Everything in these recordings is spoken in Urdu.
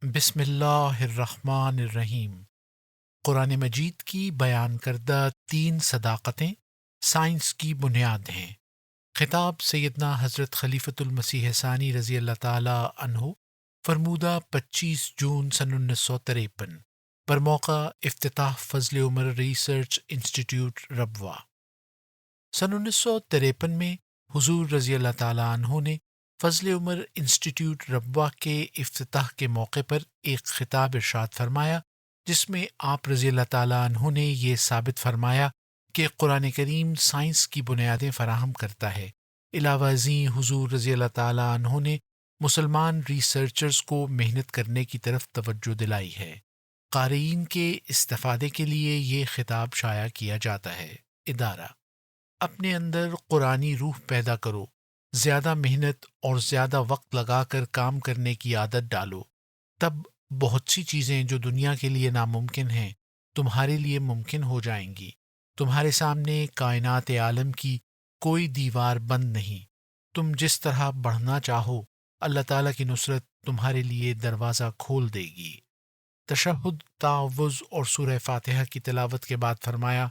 بسم اللہ الرحمن الرحیم۔ قرآن مجید کی بیان کردہ تین صداقتیں سائنس کی بنیاد ہیں۔ خطاب سیدنا حضرت خلیفۃ المسیح ثانی رضی اللہ تعالی عنہ، فرمودہ 25 جون سن 1953 پر موقع افتتاح فضل عمر ریسرچ انسٹیٹیوٹ ربوہ۔ سن 1953 میں حضور رضی اللہ تعالی عنہ نے فضل عمر انسٹیٹیوٹ ربوہ کے افتتاح کے موقع پر ایک خطاب ارشاد فرمایا، جس میں آپ رضی اللہ تعالی عنہ نے یہ ثابت فرمایا کہ قرآن کریم سائنس کی بنیادیں فراہم کرتا ہے۔ علاوہ ازیں حضور رضی اللہ تعالی عنہ نے مسلمان ریسرچرز کو محنت کرنے کی طرف توجہ دلائی ہے۔ قارئین کے استفادے کے لیے یہ خطاب شائع کیا جاتا ہے۔ ادارہ: اپنے اندر قرآنی روح پیدا کرو، زیادہ محنت اور زیادہ وقت لگا کر کام کرنے کی عادت ڈالو، تب بہت سی چیزیں جو دنیا کے لیے ناممکن ہیں تمہارے لیے ممکن ہو جائیں گی۔ تمہارے سامنے کائنات عالم کی کوئی دیوار بند نہیں۔ تم جس طرح بڑھنا چاہو، اللہ تعالیٰ کی نصرت تمہارے لیے دروازہ کھول دے گی۔ تشہد، تعوذ اور سورہ فاتحہ کی تلاوت کے بعد فرمایا،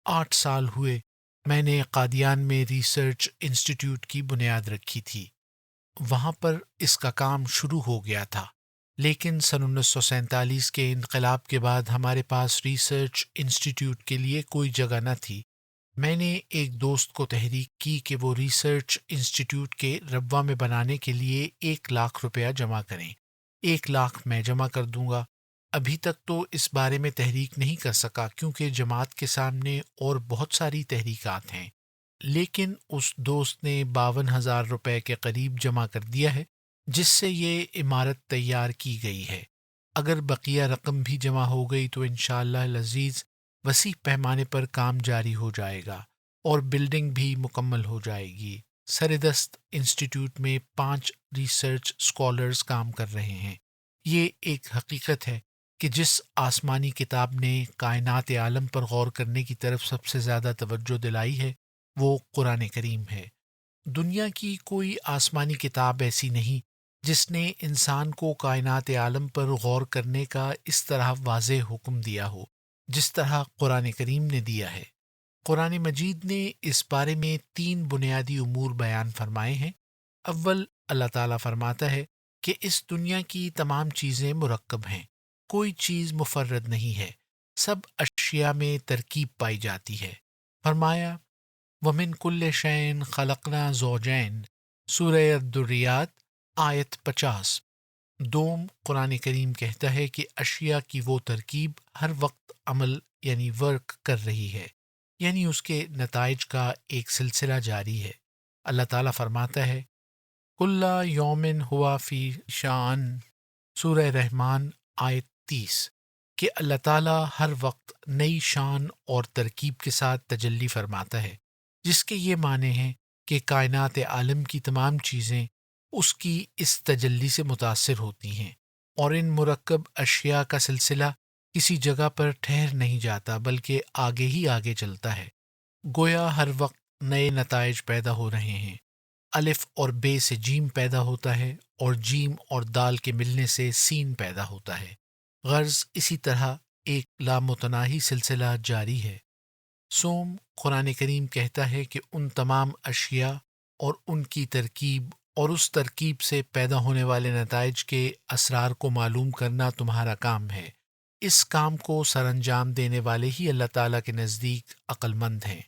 8 سال ہوئے میں نے قادیان میں ریسرچ انسٹیٹیوٹ کی بنیاد رکھی تھی۔ وہاں پر اس کا کام شروع ہو گیا تھا، لیکن سن 1947 کے انقلاب کے بعد ہمارے پاس ریسرچ انسٹیٹیوٹ کے لیے کوئی جگہ نہ تھی۔ میں نے ایک دوست کو تحریک کی کہ وہ ریسرچ انسٹیٹیوٹ کے ربوہ میں بنانے کے لیے 1 لاکھ روپیہ جمع کریں۔ 1 لاکھ میں جمع کر دوں گا۔ ابھی تک تو اس بارے میں تحریک نہیں کر سکا کیونکہ جماعت کے سامنے اور بہت ساری تحریکات ہیں، لیکن اس دوست نے 52,000 روپے کے قریب جمع کر دیا ہے، جس سے یہ عمارت تیار کی گئی ہے۔ اگر بقیہ رقم بھی جمع ہو گئی تو انشاءاللہ العزیز وسیع پیمانے پر کام جاری ہو جائے گا اور بلڈنگ بھی مکمل ہو جائے گی۔ سردست انسٹیٹیوٹ میں 5 ریسرچ اسکالرز کام کر رہے ہیں۔ یہ ایک حقیقت ہے کہ جس آسمانی کتاب نے کائنات عالم پر غور کرنے کی طرف سب سے زیادہ توجہ دلائی ہے وہ قرآن کریم ہے۔ دنیا کی کوئی آسمانی کتاب ایسی نہیں جس نے انسان کو کائنات عالم پر غور کرنے کا اس طرح واضح حکم دیا ہو جس طرح قرآن کریم نے دیا ہے۔ قرآن مجید نے اس بارے میں 3 بنیادی امور بیان فرمائے ہیں۔ اول، اللہ تعالیٰ فرماتا ہے کہ اس دنیا کی تمام چیزیں مرکب ہیں، کوئی چیز مفرد نہیں ہے، سب اشیاء میں ترکیب پائی جاتی ہے۔ فرمایا، وَمِن كُلِّ شَيْءٍ خَلَقْنَا زَوْجَيْنِ، سورہ الذریات، آیت 50۔ دوم، قرآن کریم کہتا ہے کہ اشیاء کی وہ ترکیب ہر وقت عمل یعنی ورک کر رہی ہے، یعنی اس کے نتائج کا ایک سلسلہ جاری ہے۔ اللہ تعالیٰ فرماتا ہے، کُلَّ یومٍ ہُوَ فِی شَأْن، سورہ رحمان، آیت 30، کہ اللہ تعالیٰ ہر وقت نئی شان اور ترکیب کے ساتھ تجلی فرماتا ہے، جس کے یہ معنی ہیں کہ کائنات عالم کی تمام چیزیں اس کی اس تجلی سے متاثر ہوتی ہیں، اور ان مرکب اشیاء کا سلسلہ کسی جگہ پر ٹھہر نہیں جاتا بلکہ آگے ہی آگے چلتا ہے۔ گویا ہر وقت نئے نتائج پیدا ہو رہے ہیں۔ الف اور بے سے جیم پیدا ہوتا ہے اور جیم اور دال کے ملنے سے سین پیدا ہوتا ہے۔ غرض اسی طرح ایک لامتناہی سلسلہ جاری ہے۔ سوم، قرآن کریم کہتا ہے کہ ان تمام اشیاء اور ان کی ترکیب اور اس ترکیب سے پیدا ہونے والے نتائج کے اسرار کو معلوم کرنا تمہارا کام ہے۔ اس کام کو سر انجام دینے والے ہی اللہ تعالیٰ کے نزدیک عقل مند ہیں۔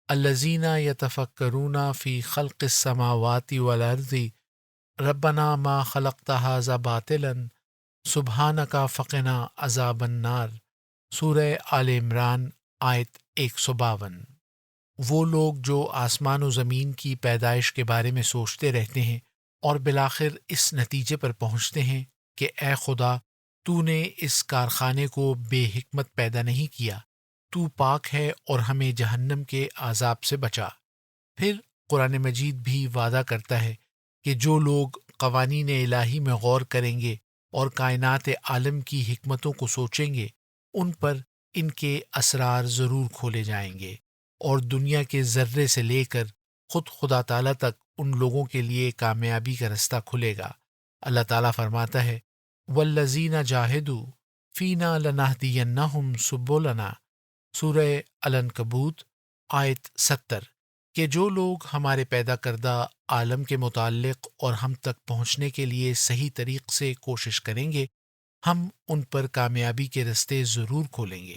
الذین یتفکرون فی خلق السماوات والارض ربنا ما خلقت ھذا باطلا سبحانک فقنا عذاب النار، سورہ آل عمران، آیت 152۔ وہ لوگ جو آسمان و زمین کی پیدائش کے بارے میں سوچتے رہتے ہیں اور بالآخر اس نتیجے پر پہنچتے ہیں کہ اے خدا، تو نے اس کارخانے کو بے حکمت پیدا نہیں کیا، تو پاک ہے اور ہمیں جہنم کے عذاب سے بچا۔ پھر قرآن مجید بھی وعدہ کرتا ہے کہ جو لوگ قوانین الہی میں غور کریں گے اور کائنات عالم کی حکمتوں کو سوچیں گے، ان پر ان کے اسرار ضرور کھولے جائیں گے، اور دنیا کے ذرے سے لے کر خود خدا تعالیٰ تک ان لوگوں کے لیے کامیابی کا رستہ کھلے گا۔ اللہ تعالیٰ فرماتا ہے، والذین جاہدوا فینا لنہدینہم سبلنا، سورہ العنکبوت آیت 70، کہ جو لوگ ہمارے پیدا کردہ عالم کے متعلق اور ہم تک پہنچنے کے لیے صحیح طریق سے کوشش کریں گے، ہم ان پر کامیابی کے رستے ضرور کھولیں گے۔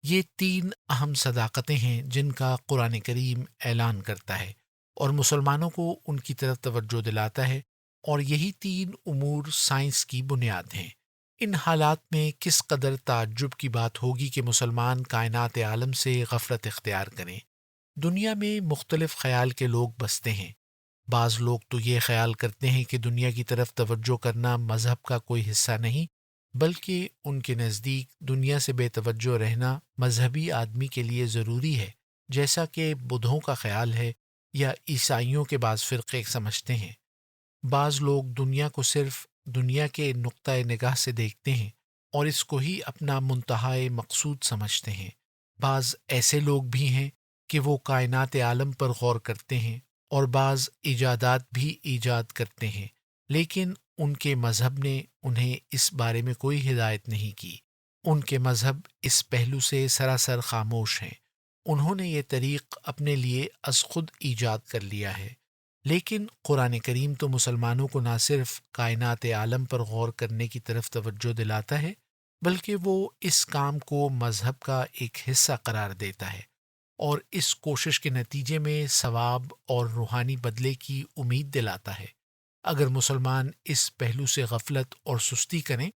یہ تین اہم صداقتیں ہیں جن کا قرآن کریم اعلان کرتا ہے اور مسلمانوں کو ان کی طرف توجہ دلاتا ہے، اور یہی تین امور سائنس کی بنیاد ہیں۔ ان حالات میں کس قدر تعجب کی بات ہوگی کہ مسلمان کائنات عالم سے غفلت اختیار کریں۔ دنیا میں مختلف خیال کے لوگ بستے ہیں۔ بعض لوگ تو یہ خیال کرتے ہیں کہ دنیا کی طرف توجہ کرنا مذہب کا کوئی حصہ نہیں، بلکہ ان کے نزدیک دنیا سے بے توجہ رہنا مذہبی آدمی کے لیے ضروری ہے، جیسا کہ بدھوں کا خیال ہے یا عیسائیوں کے بعض فرقے سمجھتے ہیں۔ بعض لوگ دنیا کو صرف دنیا کے نقطۂ نگاہ سے دیکھتے ہیں اور اس کو ہی اپنا منتہائے مقصود سمجھتے ہیں۔ بعض ایسے لوگ بھی ہیں کہ وہ کائنات عالم پر غور کرتے ہیں اور بعض ایجادات بھی ایجاد کرتے ہیں، لیکن ان کے مذہب نے انہیں اس بارے میں کوئی ہدایت نہیں کی۔ ان کے مذہب اس پہلو سے سراسر خاموش ہیں۔ انہوں نے یہ طریق اپنے لیے از خود ایجاد کر لیا ہے۔ لیکن قرآن کریم تو مسلمانوں کو نہ صرف کائنات عالم پر غور کرنے کی طرف توجہ دلاتا ہے، بلکہ وہ اس کام کو مذہب کا ایک حصہ قرار دیتا ہے اور اس کوشش کے نتیجے میں ثواب اور روحانی بدلے کی امید دلاتا ہے۔ اگر مسلمان اس پہلو سے غفلت اور سستی کریں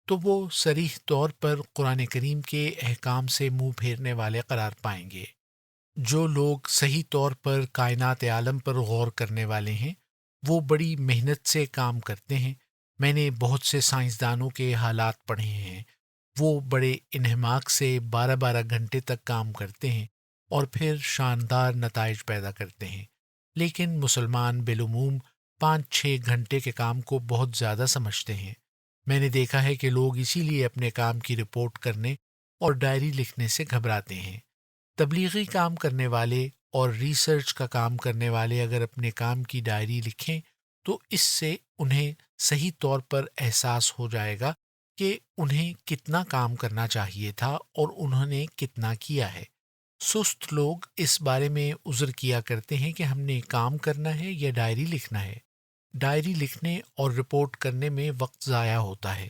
تو وہ صریح طور پر قرآن کریم کے احکام سے منہ پھیرنے والے قرار پائیں گے۔ جو لوگ صحیح طور پر کائنات عالم پر غور کرنے والے ہیں وہ بڑی محنت سے کام کرتے ہیں۔ میں نے بہت سے سائنسدانوں کے حالات پڑھے ہیں۔ وہ بڑے انہماک سے 12 گھنٹے تک کام کرتے ہیں اور پھر شاندار نتائج پیدا کرتے ہیں، لیکن مسلمان بالعموم 5-6 گھنٹے کے کام کو بہت زیادہ سمجھتے ہیں۔ میں نے دیکھا ہے کہ لوگ اسی لیے اپنے کام کی رپورٹ کرنے اور ڈائری لکھنے سے گھبراتے ہیں۔ تبلیغی کام کرنے والے اور ریسرچ کا کام کرنے والے اگر اپنے کام کی ڈائری لکھیں تو اس سے انہیں صحیح طور پر احساس ہو جائے گا کہ انہیں کتنا کام کرنا چاہیے تھا اور انہوں نے کتنا کیا ہے۔ سست لوگ اس بارے میں عذر کیا کرتے ہیں کہ ہم نے کام کرنا ہے یا ڈائری لکھنا ہے۔ ڈائری لکھنے اور رپورٹ کرنے میں وقت ضائع ہوتا ہے۔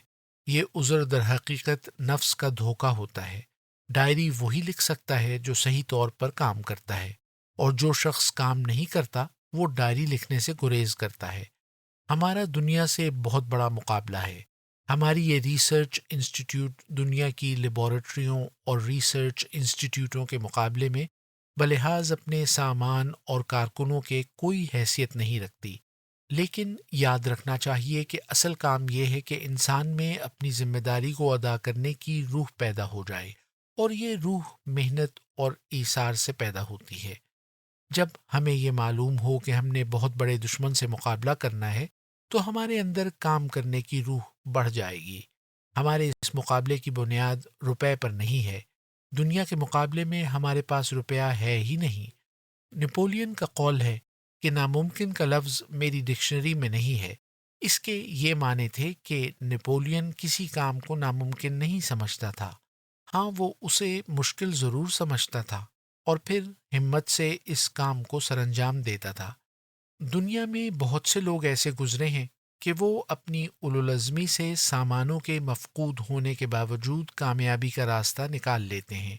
یہ عذر در حقیقت نفس کا دھوکہ ہوتا ہے۔ ڈائری وہی لکھ سکتا ہے جو صحیح طور پر کام کرتا ہے، اور جو شخص کام نہیں کرتا وہ ڈائری لکھنے سے گریز کرتا ہے۔ ہمارا دنیا سے بہت بڑا مقابلہ ہے۔ ہماری یہ ریسرچ انسٹیٹیوٹ دنیا کی لیبارٹریوں اور ریسرچ انسٹیٹیوٹوں کے مقابلے میں بلحاظ اپنے سامان اور کارکنوں کے کوئی حیثیت نہیں رکھتی، لیکن یاد رکھنا چاہیے کہ اصل کام یہ ہے کہ انسان میں اپنی ذمہ داری کو ادا کرنے کی روح پیدا ہو جائے، اور یہ روح محنت اور ایثار سے پیدا ہوتی ہے۔ جب ہمیں یہ معلوم ہو کہ ہم نے بہت بڑے دشمن سے مقابلہ کرنا ہے تو ہمارے اندر کام کرنے کی روح بڑھ جائے گی۔ ہمارے اس مقابلے کی بنیاد روپے پر نہیں ہے۔ دنیا کے مقابلے میں ہمارے پاس روپیہ ہے ہی نہیں۔ نپولین کا قول ہے کہ ناممکن کا لفظ میری ڈکشنری میں نہیں ہے۔ اس کے یہ معنی تھے کہ نپولین کسی کام کو ناممکن نہیں سمجھتا تھا۔ ہاں، وہ اسے مشکل ضرور سمجھتا تھا اور پھر ہمت سے اس کام کو سرانجام دیتا تھا۔ دنیا میں بہت سے لوگ ایسے گزرے ہیں کہ وہ اپنی اولوالعزمی سے سامانوں کے مفقود ہونے کے باوجود کامیابی کا راستہ نکال لیتے ہیں۔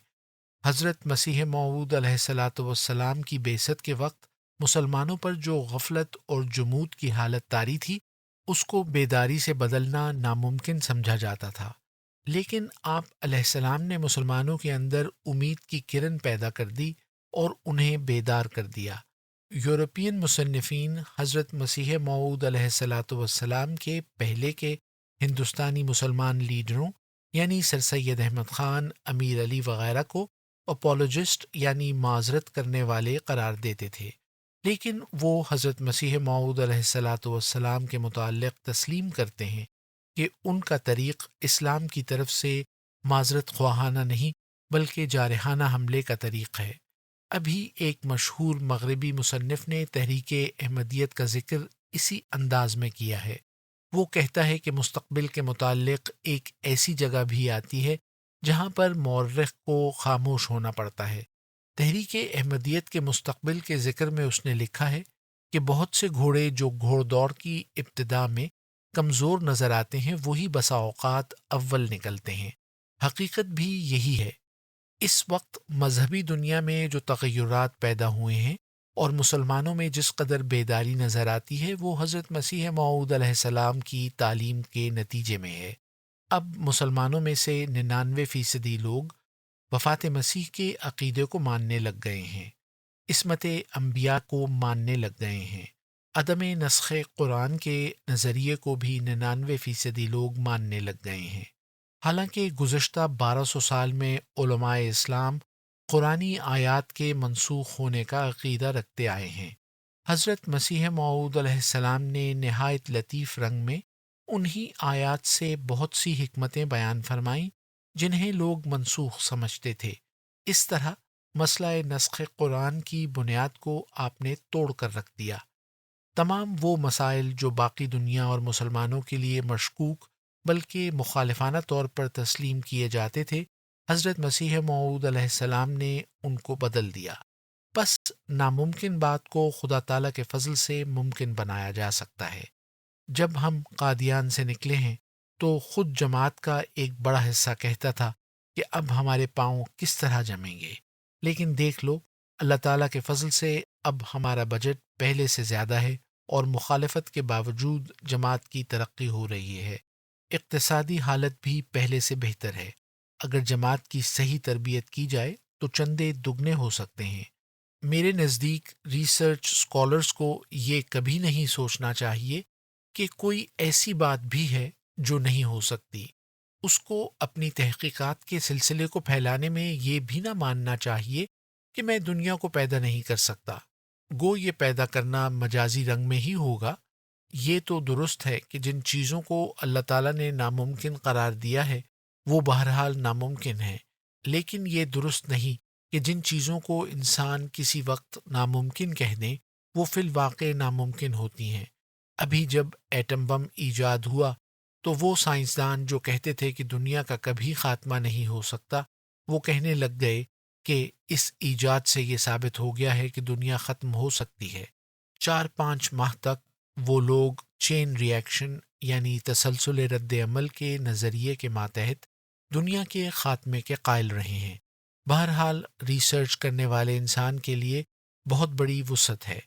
حضرت مسیح موعود علیہ الصلاۃ والسلام کی بعثت کے وقت مسلمانوں پر جو غفلت اور جمود کی حالت طاری تھی، اس کو بیداری سے بدلنا ناممکن سمجھا جاتا تھا، لیکن آپ علیہ السلام نے مسلمانوں کے اندر امید کی کرن پیدا کر دی اور انہیں بیدار کر دیا۔ یورپین مصنفین حضرت مسیح موعود علیہ الصلاۃ والسلام کے پہلے کے ہندوستانی مسلمان لیڈروں یعنی سر سید احمد خان، امیر علی وغیرہ کو اپولوجسٹ یعنی معذرت کرنے والے قرار دیتے تھے، لیکن وہ حضرت مسیح موعود علیہ الصلاۃ والسلام کے متعلق تسلیم کرتے ہیں کہ ان کا طریق اسلام کی طرف سے معذرت خواہانہ نہیں بلکہ جارحانہ حملے کا طریق ہے۔ ابھی ایک مشہور مغربی مصنف نے تحریک احمدیت کا ذکر اسی انداز میں کیا ہے۔ وہ کہتا ہے کہ مستقبل کے متعلق ایک ایسی جگہ بھی آتی ہے جہاں پر مورخ کو خاموش ہونا پڑتا ہے۔ تحریک احمدیت کے مستقبل کے ذکر میں اس نے لکھا ہے کہ بہت سے گھوڑے جو گھوڑ دوڑ کی ابتدا میں کمزور نظر آتے ہیں وہی بسا اوقات اول نکلتے ہیں۔ حقیقت بھی یہی ہے۔ اس وقت مذہبی دنیا میں جو تغیرات پیدا ہوئے ہیں اور مسلمانوں میں جس قدر بیداری نظر آتی ہے وہ حضرت مسیح موعود علیہ السلام کی تعلیم کے نتیجے میں ہے۔ اب مسلمانوں میں سے 99% لوگ وفات مسیح کے عقیدے کو ماننے لگ گئے ہیں، عصمت انبیاء کو ماننے لگ گئے ہیں، عدم نسخ قرآن کے نظریے کو بھی 99% لوگ ماننے لگ گئے ہیں۔ حالانکہ گزشتہ 1200 سال میں علماء اسلام قرآنی آیات کے منسوخ ہونے کا عقیدہ رکھتے آئے ہیں۔ حضرت مسیح موعود علیہ السلام نے نہایت لطیف رنگ میں انہی آیات سے بہت سی حکمتیں بیان فرمائیں جنہیں لوگ منسوخ سمجھتے تھے۔ اس طرح مسئلہ نسخ قرآن کی بنیاد کو آپ نے توڑ کر رکھ دیا۔ تمام وہ مسائل جو باقی دنیا اور مسلمانوں کے لیے مشکوک بلکہ مخالفانہ طور پر تسلیم کیے جاتے تھے، حضرت مسیح موعود علیہ السلام نے ان کو بدل دیا۔ بس ناممکن بات کو خدا تعالیٰ کے فضل سے ممکن بنایا جا سکتا ہے۔ جب ہم قادیان سے نکلے ہیں تو خود جماعت کا ایک بڑا حصہ کہتا تھا کہ اب ہمارے پاؤں کس طرح جمیں گے، لیکن دیکھ لو اللہ تعالیٰ کے فضل سے اب ہمارا بجٹ پہلے سے زیادہ ہے اور مخالفت کے باوجود جماعت کی ترقی ہو رہی ہے۔ اقتصادی حالت بھی پہلے سے بہتر ہے۔ اگر جماعت کی صحیح تربیت کی جائے تو چندے دگنے ہو سکتے ہیں۔ میرے نزدیک ریسرچ اسکالرز کو یہ کبھی نہیں سوچنا چاہیے کہ کوئی ایسی بات بھی ہے جو نہیں ہو سکتی۔ اس کو اپنی تحقیقات کے سلسلے کو پھیلانے میں یہ بھی نہ ماننا چاہیے کہ میں دنیا کو پیدا نہیں کر سکتا، گو یہ پیدا کرنا مجازی رنگ میں ہی ہوگا۔ یہ تو درست ہے کہ جن چیزوں کو اللہ تعالیٰ نے ناممکن قرار دیا ہے وہ بہرحال ناممکن ہے، لیکن یہ درست نہیں کہ جن چیزوں کو انسان کسی وقت ناممکن کہہ دیں وہ فی الواقع ناممکن ہوتی ہیں۔ ابھی جب ایٹم بم ایجاد ہوا تو وہ سائنسدان جو کہتے تھے کہ دنیا کا کبھی خاتمہ نہیں ہو سکتا، وہ کہنے لگ گئے کہ اس ایجاد سے یہ ثابت ہو گیا ہے کہ دنیا ختم ہو سکتی ہے۔ 4-5 ماہ تک وہ لوگ چین ری ایکشن یعنی تسلسل رد عمل کے نظریے کے ماتحت دنیا کے خاتمے کے قائل رہے ہیں۔ بہرحال ریسرچ کرنے والے انسان کے لیے بہت بڑی وسعت ہے۔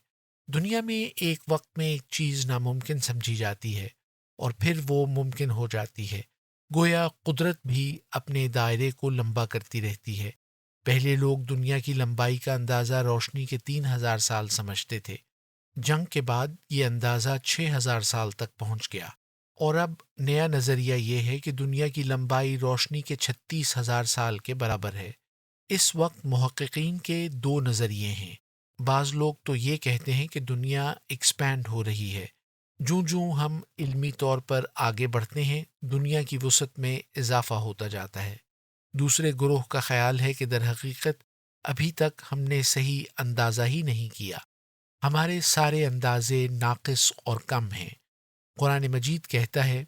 دنیا میں ایک وقت میں ایک چیز ناممکن سمجھی جاتی ہے اور پھر وہ ممکن ہو جاتی ہے۔ گویا قدرت بھی اپنے دائرے کو لمبا کرتی رہتی ہے۔ پہلے لوگ دنیا کی لمبائی کا اندازہ روشنی کے 3000 سال سمجھتے تھے۔ جنگ کے بعد یہ اندازہ 6000 سال تک پہنچ گیا، اور اب نیا نظریہ یہ ہے کہ دنیا کی لمبائی روشنی کے 36,000 سال کے برابر ہے۔ اس وقت محققین کے 2 نظریے ہیں۔ بعض لوگ تو یہ کہتے ہیں کہ دنیا ایکسپینڈ ہو رہی ہے۔ جوں جوں ہم علمی طور پر آگے بڑھتے ہیں دنیا کی وسعت میں اضافہ ہوتا جاتا ہے۔ دوسرے گروہ کا خیال ہے کہ در حقیقت ابھی تک ہم نے صحیح اندازہ ہی نہیں کیا، ہمارے سارے اندازے ناقص اور کم ہیں۔ قرآن مجید کہتا ہے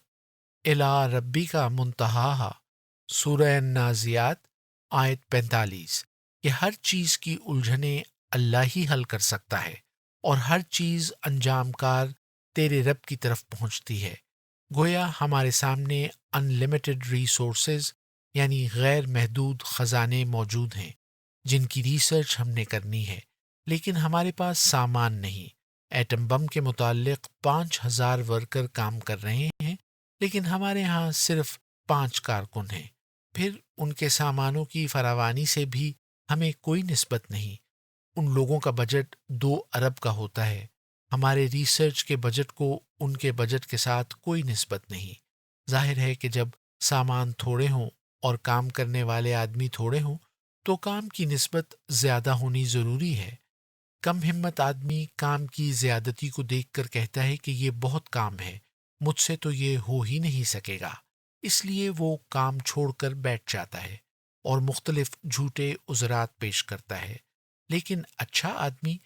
اِلیٰ ربک منتہاہا، سورہ النازعات آیت 45، کہ ہر چیز کی الجھنیں اللہ ہی حل کر سکتا ہے اور ہر چیز انجام کار تیرے رب کی طرف پہنچتی ہے۔ گویا ہمارے سامنے ان لمیٹڈ ریسورسز یعنی غیر محدود خزانے موجود ہیں جن کی ریسرچ ہم نے کرنی ہے، لیکن ہمارے پاس سامان نہیں۔ ایٹم بم کے متعلق 5000 ورکر کام کر رہے ہیں، لیکن ہمارے ہاں صرف 5 کارکن ہیں۔ پھر ان کے سامانوں کی فراوانی سے بھی ہمیں کوئی نسبت نہیں۔ ان لوگوں کا بجٹ 2 ارب کا ہوتا ہے، ہمارے ریسرچ کے بجٹ کو ان کے بجٹ کے ساتھ کوئی نسبت نہیں۔ ظاہر ہے کہ جب سامان تھوڑے ہوں اور کام کرنے والے آدمی تھوڑے ہوں تو کام کی نسبت زیادہ ہونی ضروری ہے۔ کم ہمت آدمی کام کی زیادتی کو دیکھ کر کہتا ہے کہ یہ بہت کام ہے، مجھ سے تو یہ ہو ہی نہیں سکے گا، اس لیے وہ کام چھوڑ کر بیٹھ جاتا ہے اور مختلف جھوٹے عذرات پیش کرتا ہے۔ لیکن اچھا آدمی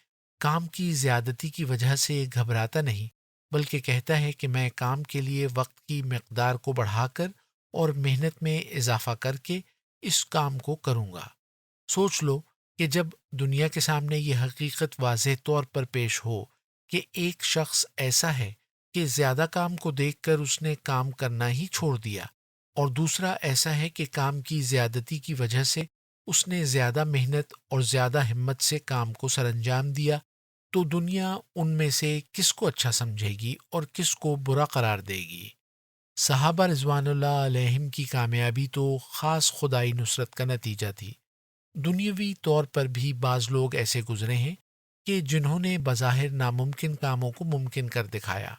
کام کی زیادتی کی وجہ سے گھبراتا نہیں، بلکہ کہتا ہے کہ میں کام کے لیے وقت کی مقدار کو بڑھا کر اور محنت میں اضافہ کر کے اس کام کو کروں گا۔ سوچ لو کہ جب دنیا کے سامنے یہ حقیقت واضح طور پر پیش ہو کہ ایک شخص ایسا ہے کہ زیادہ کام کو دیکھ کر اس نے کام کرنا ہی چھوڑ دیا، اور دوسرا ایسا ہے کہ کام کی زیادتی کی وجہ سے اس نے زیادہ محنت اور زیادہ ہمت سے کام کو سر انجام دیا، تو دنیا ان میں سے کس کو اچھا سمجھے گی اور کس کو برا قرار دے گی؟ صحابہ رضوان اللہ علیہم کی کامیابی تو خاص خدائی نصرت کا نتیجہ تھی۔ دنیاوی طور پر بھی بعض لوگ ایسے گزرے ہیں کہ جنہوں نے بظاہر ناممکن کاموں کو ممکن کر دکھایا۔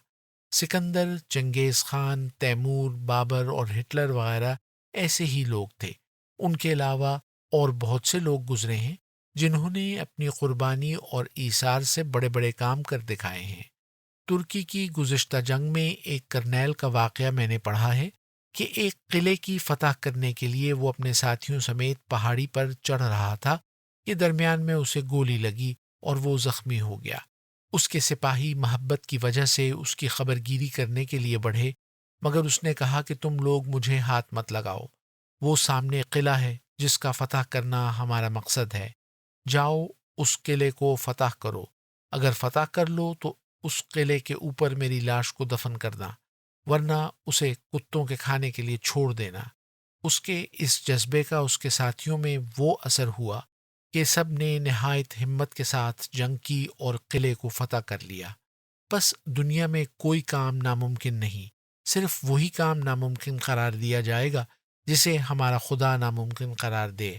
سکندر، چنگیز خان، تیمور، بابر اور ہٹلر وغیرہ ایسے ہی لوگ تھے۔ ان کے علاوہ اور بہت سے لوگ گزرے ہیں جنہوں نے اپنی قربانی اور ایثار سے بڑے بڑے کام کر دکھائے ہیں۔ ترکی کی گزشتہ جنگ میں ایک کرنیل کا واقعہ میں نے پڑھا ہے کہ ایک قلعے کی فتح کرنے کے لیے وہ اپنے ساتھیوں سمیت پہاڑی پر چڑھ رہا تھا کہ درمیان میں اسے گولی لگی اور وہ زخمی ہو گیا۔ اس کے سپاہی محبت کی وجہ سے اس کی خبر گیری کرنے کے لیے بڑھے، مگر اس نے کہا کہ تم لوگ مجھے ہاتھ مت لگاؤ، وہ سامنے قلعہ ہے جس کا فتح کرنا ہمارا مقصد ہے۔ جاؤ اس قلعے کو فتح کرو، اگر فتح کر لو تو اس قلعے کے اوپر میری لاش کو دفن کرنا، ورنہ اسے کتوں کے کھانے کے لیے چھوڑ دینا۔ اس کے اس جذبے کا اس کے ساتھیوں میں وہ اثر ہوا کہ سب نے نہایت ہمت کے ساتھ جنگ کی اور قلعے کو فتح کر لیا۔ بس دنیا میں کوئی کام ناممکن نہیں، صرف وہی کام ناممکن قرار دیا جائے گا جسے ہمارا خدا ناممکن قرار دے۔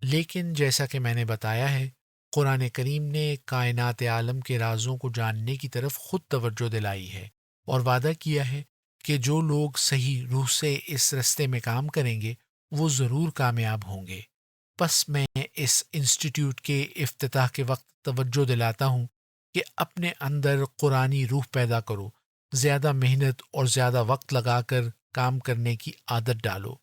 لیکن جیسا کہ میں نے بتایا ہے، قرآن کریم نے کائنات عالم کے رازوں کو جاننے کی طرف خود توجہ دلائی ہے اور وعدہ کیا ہے کہ جو لوگ صحیح روح سے اس رستے میں کام کریں گے وہ ضرور کامیاب ہوں گے۔ بس میں اس انسٹیٹیوٹ کے افتتاح کے وقت توجہ دلاتا ہوں کہ اپنے اندر قرآنی روح پیدا کرو، زیادہ محنت اور زیادہ وقت لگا کر کام کرنے کی عادت ڈالو،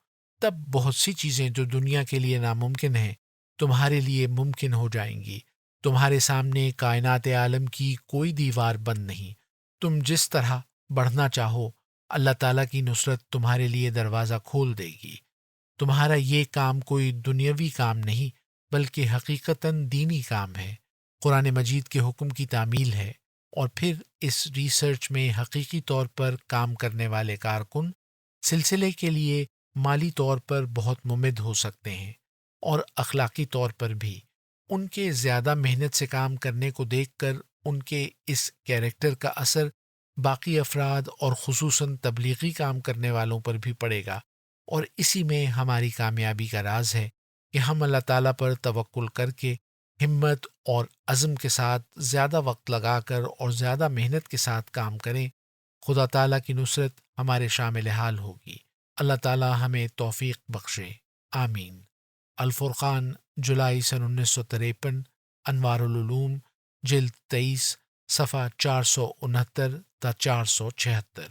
تب بہت سی چیزیں جو دنیا کے لیے ناممکن ہیں تمہارے لیے ممکن ہو جائیں گی۔ تمہارے سامنے کائنات عالم کی کوئی دیوار بند نہیں۔ تم جس طرح بڑھنا چاہو، اللہ تعالیٰ کی نصرت تمہارے لیے دروازہ کھول دے گی۔ تمہارا یہ کام کوئی دنیاوی کام نہیں بلکہ حقیقتاً دینی کام ہے، قرآن مجید کے حکم کی تعمیل ہے۔ اور پھر اس ریسرچ میں حقیقی طور پر کام کرنے والے کارکن سلسلے کے لیے مالی طور پر بہت ممد ہو سکتے ہیں، اور اخلاقی طور پر بھی۔ ان کے زیادہ محنت سے کام کرنے کو دیکھ کر ان کے اس کیریکٹر کا اثر باقی افراد اور خصوصاً تبلیغی کام کرنے والوں پر بھی پڑے گا، اور اسی میں ہماری کامیابی کا راز ہے کہ ہم اللہ تعالیٰ پر توکل کر کے ہمت اور عزم کے ساتھ زیادہ وقت لگا کر اور زیادہ محنت کے ساتھ کام کریں۔ خدا تعالیٰ کی نصرت ہمارے شامل حال ہوگی۔ اللہ تعالیٰ ہمیں توفیق بخشے، آمین۔ الفرقان، جولائی سن 1953، انوار العلوم، جلد 23، صفحہ 469 تا 476۔